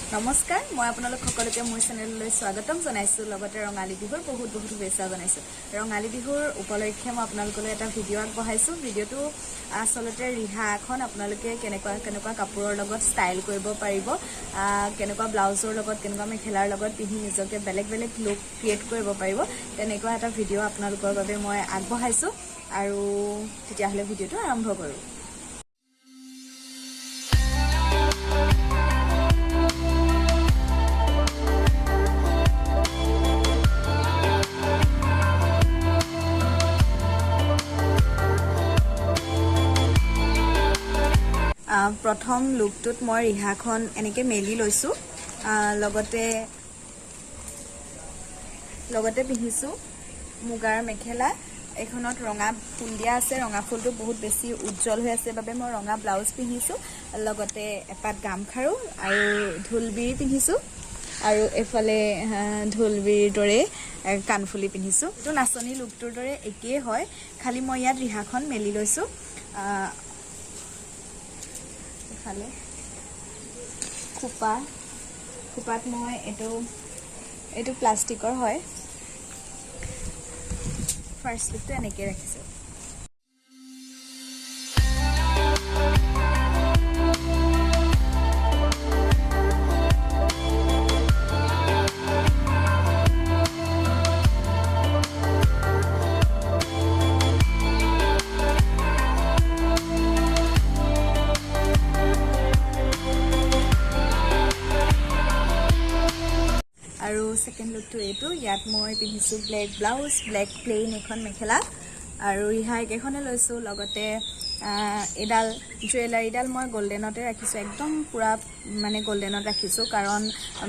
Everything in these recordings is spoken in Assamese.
নমস্কাৰ মই আপোনালোক সকলোকে মোৰ চেনেললৈ স্বাগতম জনাইছো লগতে ৰঙালী বিহুৰ বহুত শুভেচ্ছা জনাইছো ৰঙালী বিহুৰ উপলক্ষে মই আপোনালোকলৈ এটা ভিডিঅ' আগবঢ়াইছো ভিডিঅ'টো আসলতে ৰিহা এখন আপোনালোকে কেনেকুৱা কাপোৰৰ লগত ষ্টাইল কৰিব পাৰিব কেনেকুৱা ব্লাউজৰ লগত কেনেকুৱা মেখেলাৰ লগত পিন্ধি নিজকে বেলেগ লুক ক্ৰিয়েট কৰিব পাৰিব তেনেকুৱা এটা ভিডিঅ' আপোনালোকৰ বাবে মই আগবঢ়াইছো আৰু তেতিয়াহ'লে ভিডিঅ'টো আৰম্ভ কৰোঁ প্ৰথম লুকটোত মই ৰিহাখন এনেকৈ মেলি লৈছোঁ লগতে পিন্ধিছোঁ মুগাৰ মেখেলা এইখনত ৰঙা ফুল দিয়া আছে ৰঙা ফুলটো বহুত বেছি উজ্জ্বল হৈ আছে বাবে মই ৰঙা ব্লাউজ পিন্ধিছোঁ লগতে এপাত গামখাৰু আৰু ঢোলবিৰি পিন্ধিছোঁ আৰু এফালে ঢোলবিৰিৰ দৰে কাণফুলি পিন্ধিছোঁ এইটো নাচনী লুকটোৰ দৰে একেই হয় খালি মই ইয়াত ৰিহাখন মেলি লৈছোঁ খোপাত মই এইটো প্লাষ্টিকৰ হয় ফাৰ্ষ্ট লুকটো এনেকৈ ৰাখিছোঁ আৰু সেকেন্ড লুকটো এইটো ইয়াত মই পিন্ধিছোঁ ব্লেক ব্লাউজ ব্লেক প্লেইন এখন মেখেলা আৰু ৰিহা একেখনে লৈছোঁ লগতে এডাল জুৱেলাৰীডাল মই গোল্ডেনতে ৰাখিছোঁ একদম পুৰা মানে গোল্ডেনত ৰাখিছোঁ কাৰণ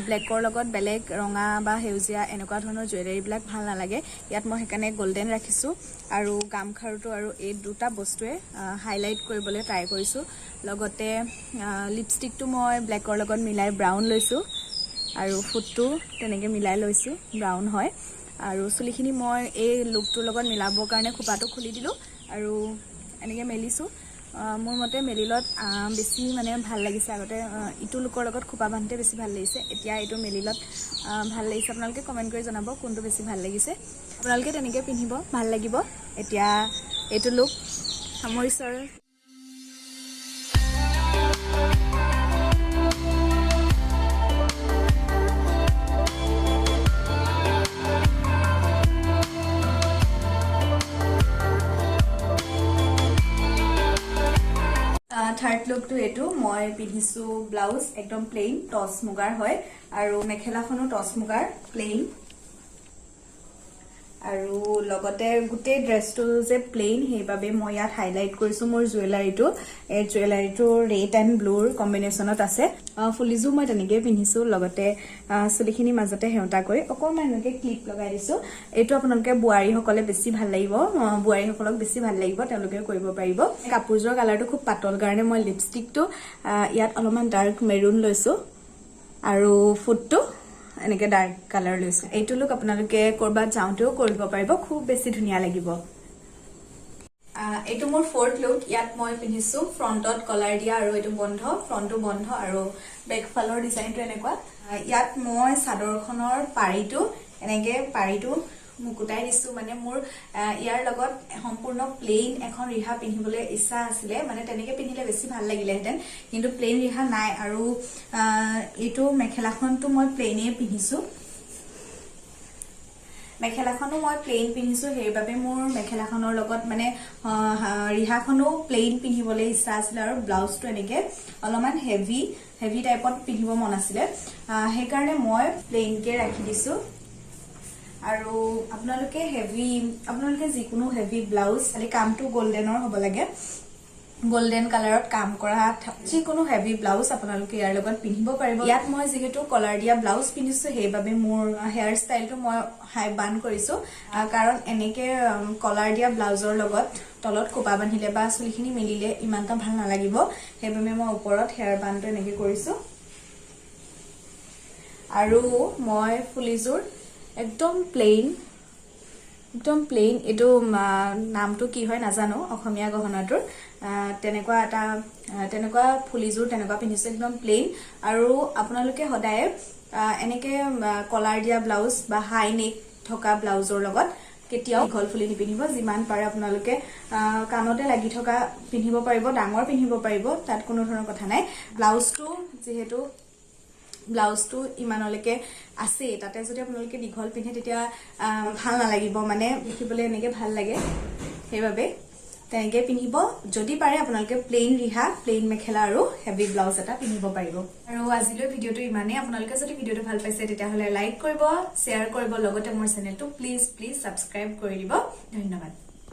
ব্লেকৰ লগত বেলেগ ৰঙা বা সেউজীয়া এনেকুৱা ধৰণৰ জুৱেলাৰীবিলাক ভাল নালাগে ইয়াত মই সেইকাৰণে গোল্ডেন ৰাখিছোঁ আৰু গামখাৰুটো আৰু এই দুটা বস্তুৱে হাইলাইট কৰিবলৈ ট্ৰাই কৰিছোঁ লগতে লিপষ্টিকটো মই ব্লেকৰ লগত মিলাই ব্ৰাউন লৈছোঁ আৰু ফুটটো তেনেকৈ মিলাই লৈছোঁ ব্ৰাউন হয় আৰু চুলিখিনি মই এই লুকটোৰ লগত মিলাবৰ কাৰণে খোপাটো খুলি দিলোঁ আৰু এনেকৈ মেলিছোঁ মোৰ মতে মেলিলত বেছি মানে ভাল লাগিছে আগতে ইটো লুকৰ লগত খোপা বান্ধোতে বেছি ভাল লাগিছে এতিয়া এইটো মেলিলত ভাল লাগিছে আপোনালোকে কমেণ্ট কৰি জনাব কোনটো বেছি ভাল লাগিছে আপোনালোকে তেনেকৈ পিন্ধিব ভাল লাগিব এতিয়া এইটো লুক সামৰিছোঁ আৰু থাৰ্ড লুকটো এইটো মই পিন্ধিছোঁ ব্লাউজ একদম প্লেইন টচ মুগাৰ হয় আৰু মেখেলাখনো টচ মুগাৰ প্লেইন আৰু লগতে গোটেই ড্ৰেছটো যে প্লেইন সেইবাবে মই ইয়াত হাইলাইট কৰিছোঁ মোৰ জুৱেলাৰীটো এই জুৱেলাৰীটো ৰেড এণ্ড ব্লুৰ কম্বিনেশ্যনত আছে ফুলিযোৰ মই তেনেকৈ পিন্ধিছোঁ লগতে চুলিখিনি মাজতে সেউতা কৰি অকণমান এনেকৈ ক্লিপ লগাই দিছোঁ এইটো আপোনালোকে বোৱাৰীসকলে বেছি ভাল লাগিব বোৱাৰীসকলক বেছি ভাল লাগিব তেওঁলোকে কৰিব পাৰিব কাপোৰযোৰৰ কালাৰটো খুব পাতল কাৰণে মই লিপষ্টিকটো ইয়াত অলপমান ডাৰ্ক মেৰুন লৈছোঁ আৰু ফুটটো এনেকৈ ডাৰ্ক কালাৰ লৈছোঁ এইটো লুক আপোনালোকে ক'ৰবাত যাওঁতেও কৰিব পাৰিব খুব বেছি ধুনীয়া লাগিব এইটো মোৰ ফৰ্থ লুক ইয়াত মই পিন্ধিছোঁ ফ্ৰণ্টত কলাৰ দিয়া আৰু এইটো বন্ধ ফ্ৰণ্টটো বন্ধ আৰু বেকফালৰ ডিজাইনটো এনেকুৱা ইয়াত মই চাদৰখনৰ পাৰিটো মুকুটাই দিছোঁ মানে মোৰ ইয়াৰ লগত সম্পূৰ্ণ প্লেইন এখন ৰিহা পিন্ধিবলৈ ইচ্ছা আছিলে মানে তেনেকৈ পিন্ধিলে বেছি ভাল লাগিলেহেঁতেন কিন্তু প্লেইন ৰিহা নাই আৰু এইটো মেখেলাখনটো মই প্লেইনেই পিন্ধিছোঁ মেখেলাখনো মই প্লেইন পিন্ধিছোঁ সেইবাবে মোৰ মেখেলাখনৰ লগত মানে ৰিহাখনো প্লেইন পিন্ধিবলৈ ইচ্ছা আছিলে আৰু ব্লাউজটো এনেকৈ অলপমান হেভি টাইপত পিন্ধিব মন আছিলে সেইকাৰণে মই প্লেইনকৈ ৰাখি দিছোঁ আৰু আপোনালোকে যিকোনো হেভি ব্লাউজ খালি কামটো গোল্ডেনৰ হ'ব লাগে গোল্ডেন কালাৰত কাম কৰা যিকোনো হেভি ব্লাউজ আপোনালোকে ইয়াৰ লগত পিন্ধিব পাৰিব ইয়াত মই যিহেতু কলাৰ দিয়া ব্লাউজ পিন্ধিছোঁ সেইবাবে মোৰ হেয়াৰ ষ্টাইলটো মই হাই বান কৰিছোঁ কাৰণ এনেকৈ কলাৰ দিয়া ব্লাউজৰ লগত তলত খোপা বান্ধিলে বা চুলিখিনি মেলিলে ইমানটা ভাল নালাগিব সেইবাবে মই ওপৰত হেয়াৰ বানটো এনেকৈ কৰিছোঁ আৰু মই ফুলিযোৰ একদম প্লেইন একদম প্লেইন এটো নামটো কি হয় নাজানো অসমীয়া গহনাটোৰ তেনেকুৱা ফুলিযোৰ তেনেকুৱা পিন্ধিছো একদম প্লেইন আৰু আপোনালোকে সদায় এনেকে কলাৰ দিয়া ব্লাউজ বা হাই নেক থকা ব্লাউজৰ লগত কেতিয়াও দীঘল ফুলি নিপিন্ধিব যিমান পাৰে আপোনালোকে কানতে লাগি থকা পিন্ধিব পাৰিব ডাঙৰ পিন্ধিব পাৰিব তাত কোনো ধৰণৰ কথা নাই ব্লাউজটো যেহেতু ব্লাউজটো ইমানলৈকে আছে তাতে যদি আপোনালোকে দীঘল পিন্ধে তেতিয়া ভাল নালাগিব মানে দেখিবলৈ এনেকে ভাল লাগে সেইবাবে তেনেকে পিন্ধিব যদি পাৰে আপোনালোকে প্লেইন ৰিহা প্লেইন মেখেলা আৰু হেভি ব্লাউজ এটা পিন্ধিব পাৰিব আৰু আজিলৈ ভিডিঅটো ইমানেই আপোনালোকে যদি ভিডিঅটো ভাল পাইছে তেতিয়াহ'লে লাইক কৰিব শ্বেয়াৰ কৰিব লগতে মোৰ চেনেলটো প্লিজ ছাবস্ক্ৰাইব কৰি দিব ধন্যবাদ